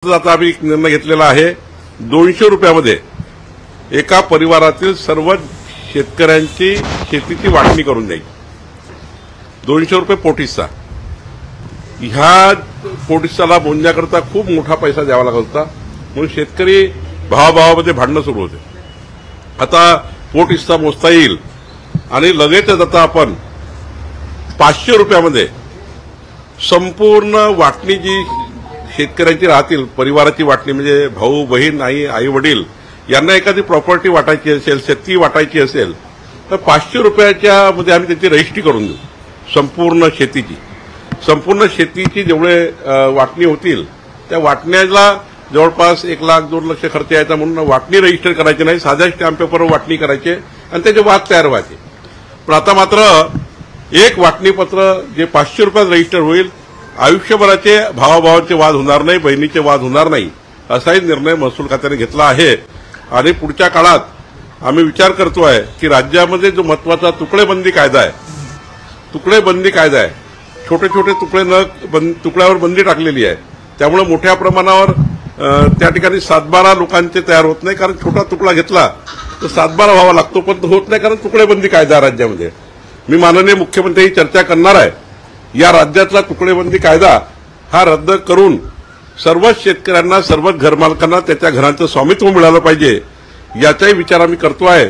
आता आम्ही एक निर्णय घेतलेला आहे 200 रुपयामध्ये एका परिवारातील सर्व शेतकऱ्यांची शेतीची वाटणी करून द्यायची। 200 रुपये पोटीचा। ह्या पोटीसाला मोजण्याकरता खूप मोठा पैसा द्यावा लागत होता, म्हणून शेतकरी भावाभावामध्ये भांडणं सुरू होते। आता पोटीसा मोजता येईल आणि लगेचच आता आपण 500 रुपयामध्ये संपूर्ण वाटणी जी शेतकऱ्यांची राहतील, परिवाराची वाटणी म्हणजे भाऊ बहीण आई वडील यांना एखादी प्रॉपर्टी वाटायची असेल, शेती वाटायची असेल तर 500 रुपयाच्या मध्ये आम्ही त्याची रजिस्ट्री करून देऊ। संपूर्ण शेतीची जेवढे वाटणी होतील त्या वाटण्याला जवळपास 1 लाख 2 लाख खर्च यायचा, म्हणून वाटणी रजिस्टर करायची नाही, साध्या स्टॅम्प पेपरवर वाटणी करायचे आणि त्याचे वाद तयार व्हायचे। पण आता मात्र एक वाटणीपत्र जे 500 रुपयात रजिस्टर होईल, आयुष्यभराचे भावाभावांचे वाद होणार नाही, बहिणीचे वाद होणार नाही, असाही निर्णय महसूल खात्याने घेतला आहे। आणि पुढच्या काळात आम्ही विचार करतोय की राज्यामध्ये जो महत्वाचा तुकडेबंदी कायदा आहे, छोटे छोटे तुकड्यावर बंदी टाकलेली आहे, त्यामुळे मोठ्या प्रमाणावर त्या ठिकाणी 7-12 लोकांचे तयार होत नाही, कारण छोटा तुकडा घेतला तर 7-12 व्हावा लागतो, पण होत नाही कारण तुकडेबंदी कायदा राज्यामध्ये। मी माननीय मुख्यमंत्री चर्चा करणार आहे, या राज्यातला तुकडेबंदी कायदा हा रद्द करून सर्वच शेतकऱ्यांना, सर्वच घरमालकांना त्याच्या घरांचं स्वामित्व मिळालं पाहिजे, याचाही विचार आम्ही करतो आहे।